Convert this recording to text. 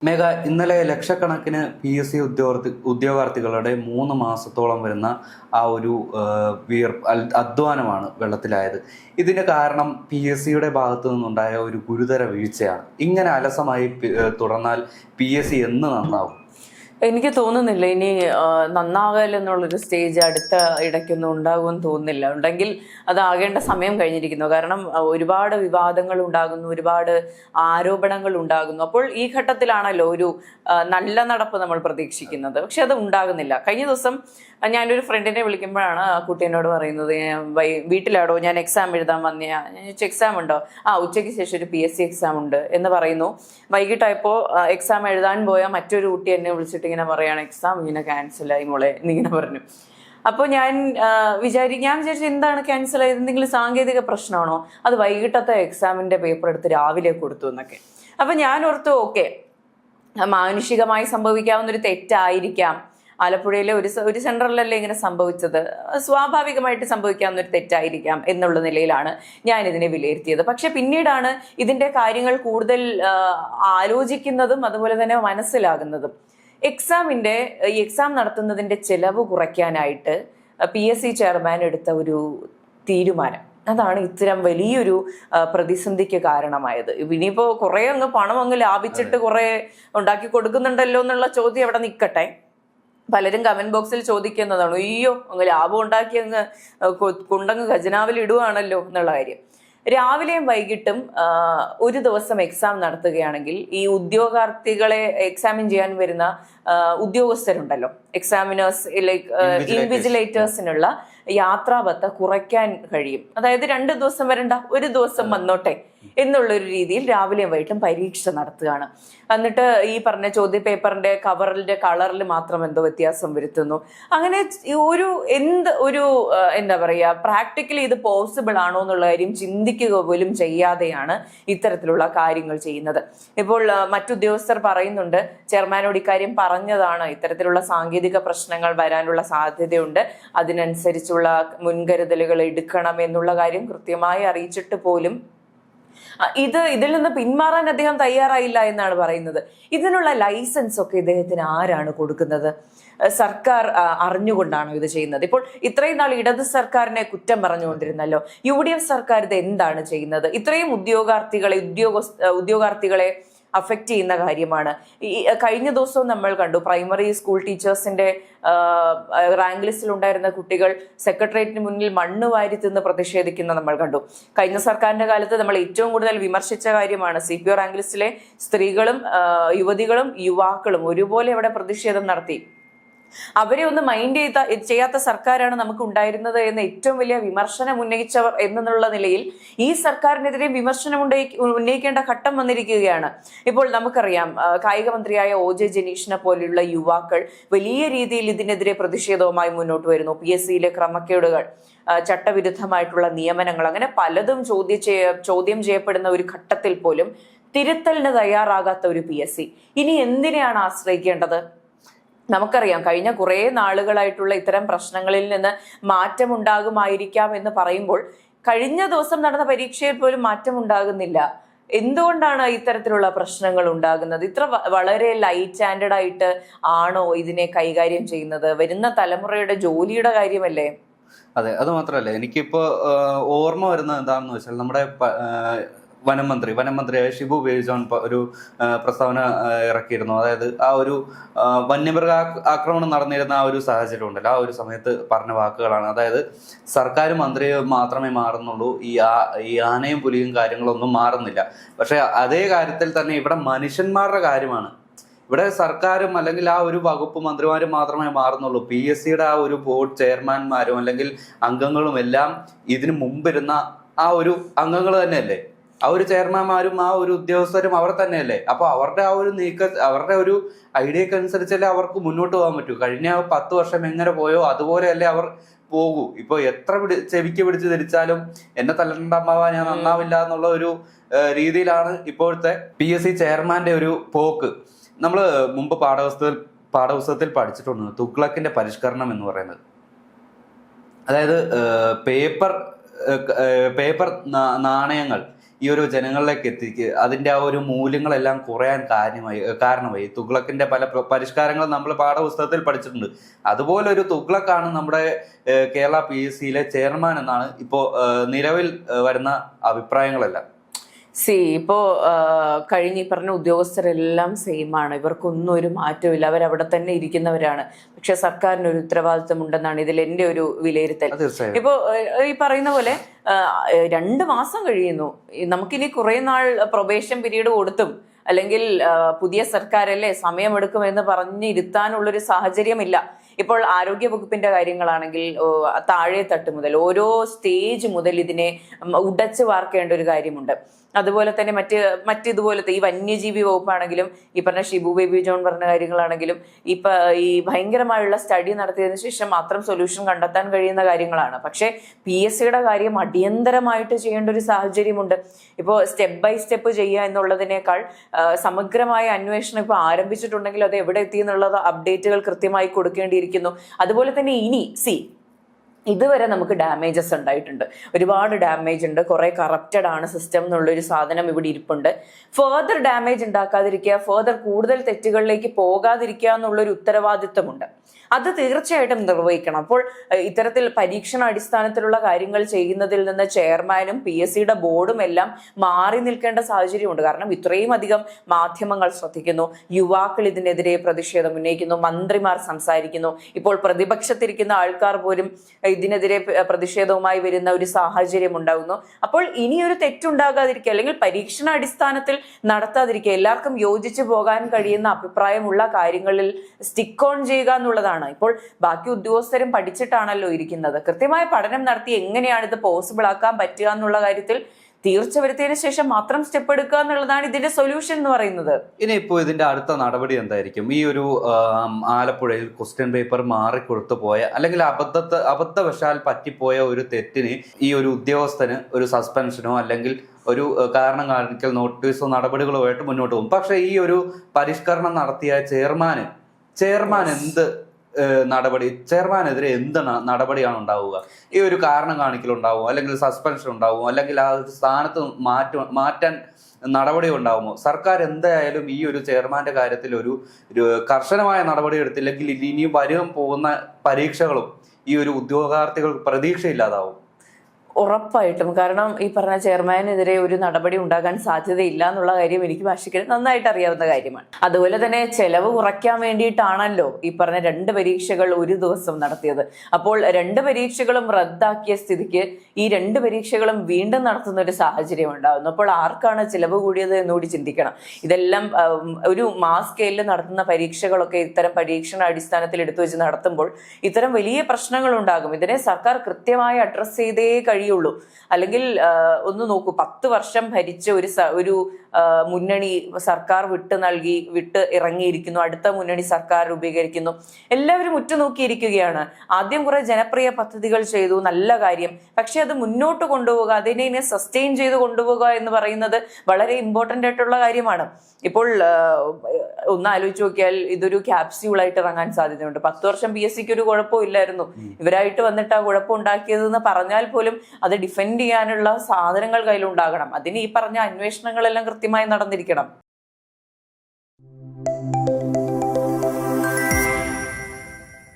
മേഘ, ഇന്നലെ ലക്ഷക്കണക്കിന് PSC ഉദ്യോഗാർത്ഥികളുടെ 3 മാസത്തോളം വരുന്ന ആ ഒരു അധ്വാനമാണ് വെള്ളത്തിലായത്. ഇതിന് കാരണം PSCയുടെ ഭാഗത്തു നിന്നുണ്ടായ ഒരു ഗുരുതര വീഴ്ചയാണ്. ഇങ്ങനെ അലസമായി തുടർന്നാൽ PSC എന്ന് നന്നാവും? എനിക്ക് തോന്നുന്നില്ല ഇനി നന്നാകലെന്നുള്ളൊരു സ്റ്റേജ് അടുത്ത ഇടയ്ക്കൊന്നും ഉണ്ടാകുമെന്ന് തോന്നുന്നില്ല. ഉണ്ടെങ്കിൽ അതാകേണ്ട സമയം കഴിഞ്ഞിരിക്കുന്നു. കാരണം ഒരുപാട് വിവാദങ്ങൾ ഉണ്ടാകുന്നു, ഒരുപാട് ആരോപണങ്ങൾ ഉണ്ടാകുന്നു. അപ്പോൾ ഈ ഘട്ടത്തിലാണല്ലോ ഒരു നല്ല നടപ്പ് നമ്മൾ പ്രതീക്ഷിക്കുന്നത്. പക്ഷെ അത് ഉണ്ടാകുന്നില്ല. കഴിഞ്ഞ ദിവസം ഞാനൊരു ഫ്രണ്ടിനെ വിളിക്കുമ്പോഴാണ് ആ കുട്ടി എന്നോട് പറയുന്നത്, വീട്ടിലാടോ, ഞാൻ എക്സാം എഴുതാൻ വന്നയാ. ഞാൻ ചോദിച്ചു, എക്സാം ഉണ്ടോ? ഉച്ചയ്ക്ക് ശേഷം ഒരു PSC എക്സാം ഉണ്ട് എന്ന് പറയുന്നു. വൈകിട്ടായപ്പോൾ എക്സാം എഴുതാൻ പോയ മറ്റൊരു കുട്ടി എന്നെ വിളിച്ചിട്ട് ഇങ്ങനെ പറയാണ്, എക്സാം ഇങ്ങനെ ക്യാൻസലായി മോളെ എന്നിങ്ങനെ പറഞ്ഞു. അപ്പോൾ ഞാൻ വിചാരിച്ചു എന്താണ് ക്യാൻസൽ ആയത്, എന്തെങ്കിലും സാങ്കേതിക പ്രശ്നമാണോ? അത് വൈകിട്ടത്തെ എക്സാമിന്റെ പേപ്പർ എടുത്ത് രാവിലെ കൊടുത്തു എന്നൊക്കെ. അപ്പൊ ഞാൻ ഓർത്തു, ഓക്കെ, മാനുഷികമായി സംഭവിക്കാവുന്ന ഒരു തെറ്റായിരിക്കാം. ആലപ്പുഴയിലെ ഒരു സെൻട്രലിലല്ലേ ഇങ്ങനെ സംഭവിച്ചത്, സ്വാഭാവികമായിട്ട് സംഭവിക്കാവുന്ന ഒരു തെറ്റായിരിക്കാം എന്നുള്ള നിലയിലാണ് ഞാൻ ഇതിനെ വിലയിരുത്തിയത്. പക്ഷെ പിന്നീടാണ് ഇതിന്റെ കാര്യങ്ങൾ കൂടുതൽ ആലോചിക്കുന്നതും അതുപോലെ തന്നെ മനസ്സിലാകുന്നതും. ഈ എക്സാം നടത്തുന്നതിന്റെ ചെലവ് കുറയ്ക്കാനായിട്ട് PSC ചെയർമാൻ എടുത്ത ഒരു തീരുമാനം, അതാണ് ഇത്തരം വലിയൊരു പ്രതിസന്ധിക്ക് കാരണമായത്. ഇനിയിപ്പോ കുറെ പണം ലാഭിച്ചിട്ട് കുറെ ഉണ്ടാക്കി കൊടുക്കുന്നുണ്ടല്ലോ എന്നുള്ള ചോദ്യം അവിടെ നിൽക്കട്ടെ. പലരും കമന്റ് ബോക്സിൽ ചോദിക്കുന്നതാണ്, അയ്യോ ലാഭം ഉണ്ടാക്കി കൊണ്ടങ്ങ് ഖജനാവിൽ ഇടുവാണല്ലോ എന്നുള്ള കാര്യം. രാവിലെയും വൈകിട്ടും ഒരു ദിവസം എക്സാം നടത്തുകയാണെങ്കിൽ ഈ ഉദ്യോഗാർത്ഥികളെ എക്സാമിൻ ചെയ്യാൻ വരുന്ന ഉദ്യോഗസ്ഥരുണ്ടല്ലോ, എക്സാമിനേഴ്സ്, ഇൻവിജിലേറ്റേഴ്സിനുള്ള യാത്രാബത്ത കുറയ്ക്കാൻ കഴിയും. അതായത് 2 ദിവസം വരണ്ട, ഒരു ദിവസം വന്നോട്ടെ എന്നുള്ളൊരു രീതിയിൽ രാവിലെയും വൈകിട്ടും പരീക്ഷ നടത്തുകയാണ്. എന്നിട്ട് ഈ പറഞ്ഞ ചോദ്യ പേപ്പറിന്റെ കവറിന്റെ കളറിൽ മാത്രം എന്തോ വ്യത്യാസം വരുത്തുന്നു. അങ്ങനെ എന്താ പറയാ, പ്രാക്ടിക്കലി ഇത് പോസിബിൾ ആണോ എന്നുള്ള കാര്യം ചിന്തിക്കുക പോലും ചെയ്യാതെയാണ് ഇത്തരത്തിലുള്ള കാര്യങ്ങൾ ചെയ്യുന്നത്. ഇപ്പോൾ മറ്റുദ്യോഗസ്ഥർ പറയുന്നുണ്ട്, ചെയർമാനോട് ഇക്കാര്യം പറഞ്ഞതാണ്, ഇത്തരത്തിലുള്ള സാങ്കേതിക പ്രശ്നങ്ങൾ വരാനുള്ള സാധ്യതയുണ്ട്, അതിനനുസരിച്ചുള്ള മുൻകരുതലുകൾ എടുക്കണം എന്നുള്ള കാര്യം കൃത്യമായി അറിയിച്ചിട്ട് പോലും ഇതിൽ നിന്ന് പിന്മാറാൻ അദ്ദേഹം തയ്യാറായില്ല എന്നാണ് പറയുന്നത്. ഇതിനുള്ള ലൈസൻസ് ഒക്കെ ഇദ്ദേഹത്തിന് ആരാണ് കൊടുക്കുന്നത്? സർക്കാർ അറിഞ്ഞുകൊണ്ടാണോ ഇത് ചെയ്യുന്നത്? ഇപ്പോൾ ഇത്രയും നാൾ ഇടത് സർക്കാരിനെ കുറ്റം പറഞ്ഞുകൊണ്ടിരുന്നല്ലോ, UDF സർക്കാർ ഇത് എന്താണ് ചെയ്യുന്നത്? ഇത്രയും ഉദ്യോഗാർത്ഥികളെ അഫക്റ്റ് ചെയ്യുന്ന കാര്യമാണ്. കഴിഞ്ഞ ദിവസവും നമ്മൾ കണ്ടു, പ്രൈമറി സ്കൂൾ ടീച്ചേഴ്സിന്റെ റാങ്ക് ലിസ്റ്റിൽ ഉണ്ടായിരുന്ന കുട്ടികൾ സെക്രട്ടേറിയറ്റിന് മുന്നിൽ മണ്ണ് വാരി തിന്ന് പ്രതിഷേധിക്കുന്ന നമ്മൾ കണ്ടു. കഴിഞ്ഞ സർക്കാരിന്റെ കാലത്ത് നമ്മൾ ഏറ്റവും കൂടുതൽ വിമർശിച്ച കാര്യമാണ്, CPO റാങ്ക് ലിസ്റ്റിലെ സ്ത്രീകളും യുവതികളും യുവാക്കളും ഒരുപോലെ അവിടെ പ്രതിഷേധം നടത്തി. അവരെ ഒന്ന് മൈൻഡ് ചെയ്യാത്ത സർക്കാരാണ് നമുക്ക് ഉണ്ടായിരുന്നത് എന്ന് ഏറ്റവും വലിയ വിമർശനം ഉന്നയിച്ചവർ എന്നുള്ള നിലയിൽ ഈ സർക്കാരിനെതിരെ വിമർശനം ഉന്നയിക്കേണ്ട ഘട്ടം വന്നിരിക്കുകയാണ്. ഇപ്പോൾ നമുക്കറിയാം, കായിക മന്ത്രിയായ OJ ജനീഷിനെ പോലെയുള്ള യുവാക്കൾ വലിയ രീതിയിൽ ഇതിനെതിരെ പ്രതിഷേധവുമായി മുന്നോട്ട് വരുന്നു. PSCയിലെ ക്രമക്കേടുകൾ, ചട്ടവിരുദ്ധമായിട്ടുള്ള നിയമനങ്ങൾ, അങ്ങനെ പലതും ചോദ്യം ചെയ്യപ്പെടുന്ന ഒരു ഘട്ടത്തിൽ പോലും തിരുത്തലിന് തയ്യാറാകാത്ത ഒരു PSC ഇനി എന്തിനെയാണ് ആശ്രയിക്കേണ്ടത്? നമുക്കറിയാം, കഴിഞ്ഞ കുറെ നാളുകളായിട്ടുള്ള ഇത്തരം പ്രശ്നങ്ങളിൽ നിന്ന് മാറ്റമുണ്ടാകുമായിരിക്കാം എന്ന് പറയുമ്പോൾ കഴിഞ്ഞ ദിവസം നടന്ന പരീക്ഷയിൽ പോലും മാറ്റം ഉണ്ടാകുന്നില്ല. എന്തുകൊണ്ടാണ് ഇത്തരത്തിലുള്ള പ്രശ്നങ്ങൾ ഉണ്ടാകുന്നത്? ഇത്ര വളരെ ലൈറ്റ് ഹാൻഡഡ് ആയിട്ട് ആണോ ഇതിനെ കൈകാര്യം ചെയ്യുന്നത്? വരുന്ന തലമുറയുടെ ജോലിയുടെ കാര്യമല്ലേ? അതെ, അത് മാത്രമല്ല, എനിക്കിപ്പോ ഓർമ്മ വരുന്നത് എന്താണെന്ന് വെച്ചാൽ, നമ്മുടെ വനമന്ത്രിയായ ഷിബു ബേബി ജോൺ ഒരു പ്രസ്താവന ഇറക്കിയിരുന്നു. അതായത് ആ ഒരു വന്യമൃഗ ആക്രമണം നടന്നിരുന്ന ആ ഒരു സാഹചര്യം ഉണ്ടല്ലോ, ആ ഒരു സമയത്ത് പറഞ്ഞ വാക്കുകളാണ്. അതായത് സർക്കാർ മന്ത്രി മാത്രമേ മാറുന്നുള്ളൂ, ഈ ആനയും പുലിയും കാര്യങ്ങളൊന്നും മാറുന്നില്ല. പക്ഷെ അതേ കാര്യത്തിൽ തന്നെ ഇവിടെ മനുഷ്യന്മാരുടെ കാര്യമാണ്. ഇവിടെ സർക്കാരും അല്ലെങ്കിൽ ആ ഒരു വകുപ്പ് മന്ത്രിമാരും മാത്രമേ മാറുന്നുള്ളൂ. PSCയുടെ ആ ഒരു ബോർഡ് ചെയർമാൻമാരും അല്ലെങ്കിൽ അംഗങ്ങളും എല്ലാം ഇതിനു മുമ്പിരുന്ന ആ ഒരു അംഗങ്ങൾ തന്നെയല്ലേ. ആ ഒരു ചെയർമാൻമാരും ആ ഒരു ഉദ്യോഗസ്ഥരും അവർ തന്നെയല്ലേ. അപ്പൊ അവരുടെ ആ ഒരു അവരുടെ ഒരു ഐഡിയക്ക് അനുസരിച്ചല്ലേ അവർക്ക് മുന്നോട്ട് പോകാൻ പറ്റൂ. കഴിഞ്ഞ 10 വർഷം എങ്ങനെ പോയോ അതുപോലെയല്ലേ അവർ പോകൂ. ഇപ്പൊ എത്ര ചെവിക്ക് പിടിച്ച് ധരിച്ചാലും എന്നെ തല്ലണ്ട അമ്മാവ, ഞാൻ നന്നാവില്ല എന്നുള്ള ഒരു രീതിയിലാണ് ഇപ്പോഴത്തെ PSC ചെയർമാന്റെ ഒരു പോക്ക്. നമ്മൾ മുമ്പ് പാഠപുസ്തകത്തിൽ പഠിച്ചിട്ടുണ്ട് തുഗ്ലക്കിന്റെ പരിഷ്കരണം എന്ന് പറയുന്നത്. അതായത് പേപ്പർ നാണയങ്ങൾ ഈ ഒരു ജനങ്ങളിലേക്ക് എത്തിക്കുക, അതിൻ്റെ ആ ഒരു മൂല്യങ്ങളെല്ലാം കുറയാൻ കാരണമായി. തുഗ്ലക്കിന്റെ പല പരിഷ്കാരങ്ങളും നമ്മൾ പാഠപുസ്തകത്തിൽ പഠിച്ചിട്ടുണ്ട്. അതുപോലെ ഒരു തുഗ്ലക്കാണ് നമ്മുടെ കേരള PSCയിലെ ചെയർമാൻ എന്നാണ് ഇപ്പോൾ നിലവിൽ വരുന്ന അഭിപ്രായങ്ങളെല്ലാം. ഇപ്പോ കഴിഞ്ഞ ഈ പറഞ്ഞ ഉദ്യോഗസ്ഥരെല്ലാം സെയിം ആണ്, ഇവർക്കൊന്നും ഒരു മാറ്റമില്ല, അവരവിടെ തന്നെ ഇരിക്കുന്നവരാണ്. പക്ഷെ സർക്കാരിന് ഒരു ഉത്തരവാദിത്വം ഉണ്ടെന്നാണ് ഇതിൽ എൻ്റെ ഒരു വിലയിരുത്തൽ. ഇപ്പോ ഈ പറയുന്ന പോലെ 2 മാസം കഴിയുന്നു, നമുക്കിനി കുറെ നാൾ പ്രൊബേഷൻ പീരീഡ് കൊടുത്തും അല്ലെങ്കിൽ പുതിയ സർക്കാരല്ലേ സമയമെടുക്കുമെന്ന് പറഞ്ഞിരുത്താനുള്ളൊരു സാഹചര്യമില്ല. ഇപ്പോൾ ആരോഗ്യ വകുപ്പിന്റെ കാര്യങ്ങളാണെങ്കിൽ താഴെ തട്ട് മുതൽ ഓരോ സ്റ്റേജ് മുതൽ ഇതിനെ ഉടച്ചു വാർക്കേണ്ട ഒരു കാര്യമുണ്ട്. അതുപോലെ തന്നെ മറ്റിതുപോലത്തെ ഈ വന്യജീവി വകുപ്പാണെങ്കിലും ഈ പറഞ്ഞ ഷിബു ബേബി ജോൺ പറഞ്ഞ കാര്യങ്ങളാണെങ്കിലും ഈ ഭയങ്കരമായുള്ള സ്റ്റഡി നടത്തിയതിനു ശേഷം മാത്രം സൊല്യൂഷൻ കണ്ടെത്താൻ കഴിയുന്ന കാര്യങ്ങളാണ്. പക്ഷേ PSCയുടെ കാര്യം അടിയന്തരമായിട്ട് ചെയ്യേണ്ട ഒരു സാഹചര്യമുണ്ട്. ഇപ്പോൾ സ്റ്റെപ്പ് ബൈ സ്റ്റെപ്പ് ചെയ്യുക എന്നുള്ളതിനേക്കാൾ സമഗ്രമായ അന്വേഷണം ഇപ്പോൾ ആരംഭിച്ചിട്ടുണ്ടെങ്കിൽ അത് എവിടെ എത്തി എന്നുള്ളത് അപ്ഡേറ്റുകൾ കൃത്യമായി കൊടുക്കേണ്ടിയിരിക്കുന്നു. അതുപോലെ തന്നെ ഇനി ഇതുവരെ നമുക്ക് ഡാമേജസ് ഉണ്ടായിട്ടുണ്ട്, ഒരുപാട് ഡാമേജ് ഉണ്ട്, കുറെ കറപ്റ്റഡ് ആണ് സിസ്റ്റം എന്നുള്ളൊരു സാധനം ഇവിടെ ഇരിപ്പുണ്ട്. ഫർദർ ഡാമേജ് ഉണ്ടാക്കാതിരിക്കുക, ഫർദർ കൂടുതൽ തെറ്റുകളിലേക്ക് പോകാതിരിക്കുക എന്നുള്ളൊരു ഉത്തരവാദിത്വമുണ്ട്. അത് തീർച്ചയായിട്ടും നിർവഹിക്കണം. അപ്പോൾ ഇത്തരത്തിൽ പരീക്ഷണ അടിസ്ഥാനത്തിലുള്ള കാര്യങ്ങൾ ചെയ്യുന്നതിൽ നിന്ന് ചെയർമാനും PSCയുടെ ബോർഡും എല്ലാം മാറി നിൽക്കേണ്ട സാഹചര്യമുണ്ട്. കാരണം ഇത്രയും അധികം മാധ്യമങ്ങൾ ശ്രദ്ധിക്കുന്നു, യുവാക്കൾ ഇതിനെതിരെ പ്രതിഷേധം ഉന്നയിക്കുന്നു, മന്ത്രിമാർ സംസാരിക്കുന്നു, ഇപ്പോൾ പ്രതിപക്ഷത്തിരിക്കുന്ന ആൾക്കാർ പോലും ഇതിനെതിരെ പ്രതിഷേധവുമായി വരുന്ന ഒരു സാഹചര്യം ഉണ്ടാകുന്നു. അപ്പോൾ ഇനിയൊരു തെറ്റുണ്ടാകാതിരിക്കുക അല്ലെങ്കിൽ പരീക്ഷണ അടിസ്ഥാനത്തിൽ നടത്താതിരിക്കുക, എല്ലാവർക്കും യോജിച്ചു പോകാൻ കഴിയുന്ന അഭിപ്രായമുള്ള കാര്യങ്ങളിൽ സ്റ്റിക്ക് ഓൺ ചെയ്യുക എന്നുള്ളതാണ്. ഇപ്പോൾ ബാക്കി ഉദ്യോഗസ്ഥരും പഠിച്ചിട്ടാണല്ലോ ഇരിക്കുന്നത്, കൃത്യമായ പഠനം നടത്തി എങ്ങനെയാണ് ഇത് പോസിബിൾ ആക്കാൻ പറ്റുക എന്നുള്ള കാര്യത്തിൽ തീർച്ച വരുത്തിയതിനു ശേഷം മാത്രം സ്റ്റെപ്പ് എടുക്കുക എന്നുള്ളതാണ് ഇതിന്റെ സൊല്യൂഷൻ എന്ന് പറയുന്നത്. ഇനിയിപ്പോ ഇതിന്റെ അടുത്ത നടപടി എന്തായിരിക്കും? ഈ ഒരു ആലപ്പുഴയിൽ ക്വസ്റ്റ്യൻ പേപ്പർ മാറിക്കൊടുത്തു പോയ അല്ലെങ്കിൽ അബദ്ധവശാൽ പറ്റിപ്പോയ ഒരു തെറ്റിന് ഈ ഒരു ഉദ്യോഗസ്ഥന് ഒരു സസ്പെൻഷനോ അല്ലെങ്കിൽ ഒരു കാരണം കാണിക്കൽ നോട്ടീസോ നടപടികളുമായിട്ട് മുന്നോട്ട് പോകും. പക്ഷെ ഈ ഒരു പരിഷ്കരണം നടത്തിയ ചെയർമാൻ എന്ത് ചെയർമാനെതിരെ എന്ത് നടപടിയാണ് ഉണ്ടാവുക? ഈ ഒരു കാരണം കാണിക്കലുണ്ടാവുമോ, അല്ലെങ്കിൽ സസ്പെൻഷൻ ഉണ്ടാവുമോ, അല്ലെങ്കിൽ ആ ഒരു സ്ഥാനത്ത് മാറ്റാൻ നടപടി ഉണ്ടാവുമോ? സർക്കാർ എന്തായാലും ഈ ഒരു ചെയർമാന്റെ കാര്യത്തിൽ ഒരു കർശനമായ നടപടി എടുത്തില്ലെങ്കിൽ ഇനിയും വരും പോകുന്ന പരീക്ഷകളും ഈ ഒരു ഉദ്യോഗാർത്ഥികൾ പ്രതീക്ഷയില്ലാതാവും. ഉറപ്പായിട്ടും. കാരണം ഈ പറഞ്ഞ ചെയർമാനെതിരെ ഒരു നടപടി ഉണ്ടാകാൻ സാധ്യതയില്ല എന്നുള്ള കാര്യം എനിക്ക് ഭാഷയ്ക്ക് നന്നായിട്ട് അറിയാവുന്ന കാര്യമാണ്. അതുപോലെ തന്നെ ചെലവ് കുറയ്ക്കാൻ വേണ്ടിയിട്ടാണല്ലോ ഈ പറഞ്ഞ 2 പരീക്ഷകൾ ഒരു ദിവസം നടത്തിയത്. അപ്പോൾ 2 പരീക്ഷകളും റദ്ദാക്കിയ സ്ഥിതിക്ക് ഈ 2 പരീക്ഷകളും വീണ്ടും നടത്തുന്ന ഒരു സാഹചര്യം ഉണ്ടാകുന്നു. അപ്പോൾ ആർക്കാണ് ചിലവ് കൂടിയത് എന്നുകൂടി ചിന്തിക്കണം. ഇതെല്ലാം ഒരു മാസ് സ്കെയിലിൽ നടത്തുന്ന പരീക്ഷകളൊക്കെ ഇത്തരം പരീക്ഷണ അടിസ്ഥാനത്തിൽ എടുത്തു വെച്ച് നടത്തുമ്പോൾ ഇത്തരം വലിയ പ്രശ്നങ്ങൾ ഉണ്ടാകും. ഇതിനെ സർക്കാർ കൃത്യമായി അഡ്രസ് ചെയ്തേ കഴിയുള്ളൂ. അല്ലെങ്കിൽ ഒന്ന് നോക്കൂ, 10 വർഷം ഭരിച്ച ഒരു മുന്നണി സർക്കാർ വിട്ട് ഇറങ്ങിയിരിക്കുന്നു, അടുത്ത മുന്നണി സർക്കാർ രൂപീകരിക്കുന്നു, എല്ലാവരും ഉറ്റുനോക്കിയിരിക്കുകയാണ്. ആദ്യം കുറെ ജനപ്രിയ പദ്ധതികൾ ചെയ്തു, നല്ല കാര്യം. പക്ഷെ അത് മുന്നോട്ട് കൊണ്ടുപോകുക, അതിനെ സസ്റ്റെയിൻ ചെയ്ത് കൊണ്ടുപോകുക എന്ന് പറയുന്നത് വളരെ ഇമ്പോർട്ടൻ്റ് ആയിട്ടുള്ള കാര്യമാണ്. ഇപ്പോൾ ഒന്ന് ആലോചിച്ച് നോക്കിയാൽ ഇതൊരു ക്യാപ്സ്യൂളായിട്ട് ഇറങ്ങാൻ സാധ്യതയുണ്ട്. 10 വർഷം PSCക്ക് ഒരു കുഴപ്പമില്ലായിരുന്നു, ഇവരായിട്ട് വന്നിട്ട് ആ കുഴപ്പം ഉണ്ടാക്കിയതെന്ന് പറഞ്ഞാൽ പോലും അത് ഡിഫെൻഡ് ചെയ്യാനുള്ള സാധനങ്ങൾ കയ്യിലുണ്ടാകണം. അതിന് ഈ പറഞ്ഞ അന്വേഷണങ്ങളെല്ലാം കൃത്യമായി നടന്നിരിക്കണം.